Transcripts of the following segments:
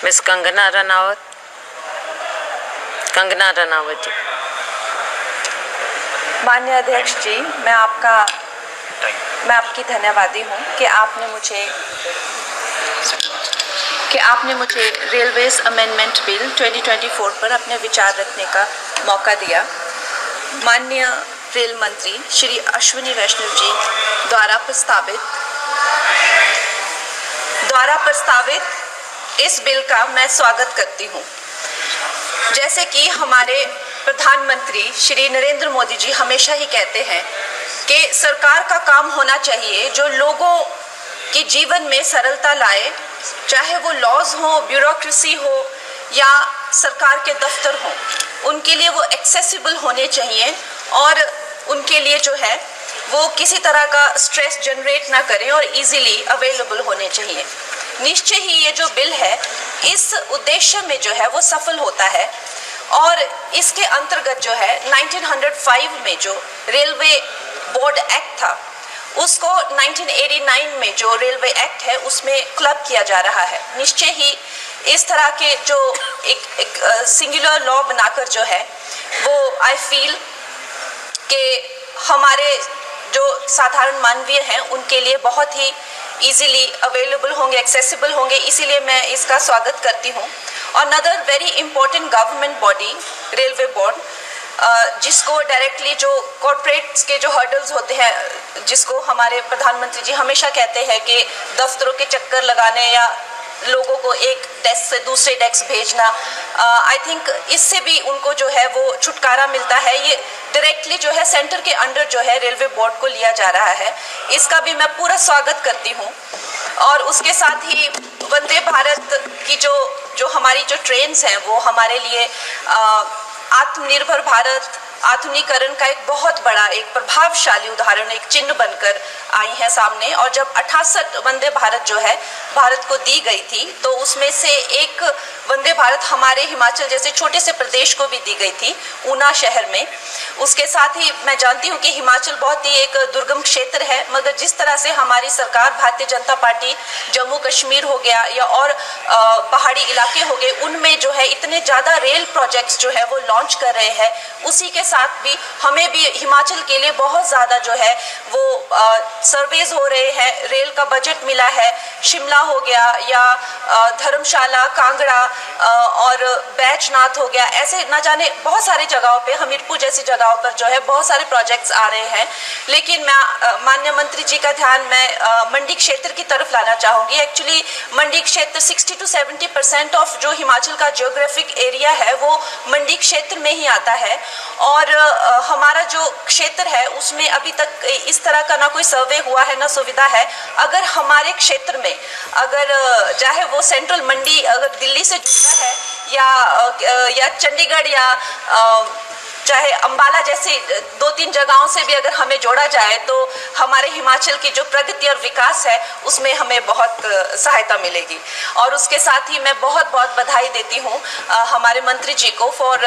Miss Kangana Ranaut जी। माननीय अध्यक्ष जी, मैं आपकी धन्यवादी हूँ कि आपने मुझे रेलवेज अमेंडमेंट बिल 2024 पर अपने विचार रखने का मौका दिया। माननीय रेल मंत्री श्री अश्विनी वैष्णव जी द्वारा प्रस्तावित इस बिल का मैं स्वागत करती हूँ। जैसे कि हमारे प्रधानमंत्री श्री नरेंद्र मोदी जी हमेशा ही कहते हैं कि सरकार का काम होना चाहिए जो लोगों के जीवन में सरलता लाए, चाहे वो लॉज हो, ब्यूरोक्रेसी हो या सरकार के दफ्तर हो, उनके लिए वो एक्सेसिबल होने चाहिए और उनके लिए जो है वो किसी तरह का स्ट्रेस जनरेट ना करें और इजीली अवेलेबल होने चाहिए। निश्चय ही ये जो बिल है इस उद्देश्य में जो है वो सफल होता है और इसके अंतर्गत जो है 1905 में जो रेलवे बोर्ड एक्ट था उसको 1989 में जो रेलवे एक्ट है उसमें क्लब किया जा रहा है। निश्चय ही इस तरह के जो एक सिंगुलर लॉ बनाकर जो है वो आई फील कि हमारे जो साधारण मानवीय हैं उनके लिए बहुत ही इजीली अवेलेबल होंगे, एक्सेसिबल होंगे, इसीलिए मैं इसका स्वागत करती हूँ। और another very important government body railway board, जिसको डायरेक्टली जो कॉर्पोरेट्स के जो हर्डल्स होते हैं, जिसको हमारे प्रधानमंत्री जी हमेशा कहते हैं कि दफ्तरों के चक्कर लगाने या लोगों को एक डेस्क से दूसरे डेस्क भेजना, आई थिंक इससे भी उनको जो है वो छुटकारा मिलता है। ये डायरेक्टली जो है सेंटर के अंडर जो है रेलवे बोर्ड को लिया जा रहा है, इसका भी मैं पूरा स्वागत करती हूँ। और उसके साथ ही वंदे भारत की जो हमारी जो ट्रेन्स हैं वो हमारे लिए आत्मनिर्भर भारत, आधुनिकीकरण का एक बहुत बड़ा, एक प्रभावशाली उदाहरण, एक चिन्ह बनकर आई है सामने। और जब 68 वंदे भारत जो है भारत को दी गई थी तो उसमें से एक वंदे भारत हमारे हिमाचल जैसे छोटे से प्रदेश को भी दी गई थी, ऊना शहर में। उसके साथ ही मैं जानती हूँ कि हिमाचल बहुत ही एक दुर्गम क्षेत्र है, मगर जिस तरह से हमारी सरकार भारतीय जनता पार्टी जम्मू कश्मीर हो गया या और पहाड़ी इलाके हो गए, उनमें जो है इतने ज़्यादा रेल प्रोजेक्ट्स जो है वो लॉन्च कर रहे हैं, उसी के साथ भी हमें भी हिमाचल के लिए बहुत ज़्यादा जो है वो सर्वेज हो रहे हैं, रेल का बजट मिला है। शिमला हो गया या धर्मशाला, कांगड़ा और बैजनाथ हो गया, ऐसे ना जाने बहुत सारी जगहों पे, हमीरपुर जैसी जगहों पर जो है बहुत सारे प्रोजेक्ट्स आ रहे हैं। लेकिन मैं माननीय मंत्री जी का ध्यान मैं मंडी क्षेत्र की तरफ लाना चाहूँगी। एक्चुअली मंडी क्षेत्र 60 to 70% ऑफ जो हिमाचल का जियोग्राफिक एरिया है वो मंडी क्षेत्र में ही आता है और हमारा जो क्षेत्र है उसमें अभी तक इस तरह का ना कोई सर्वे हुआ है, ना सुविधा है। अगर हमारे क्षेत्र में अगर चाहे वो सेंट्रल मंडी अगर दिल्ली से जुड़ा है या चंडीगढ़ या चाहे अंबाला जैसी 2-3 जगहों से भी अगर हमें जोड़ा जाए तो हमारे हिमाचल की जो प्रगति और विकास है उसमें हमें बहुत सहायता मिलेगी। और उसके साथ ही मैं बहुत बहुत बधाई देती हूँ हमारे मंत्री जी को for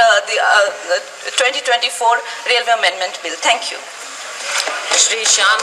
2024 railway amendment bill. Thank you. Shri Shyam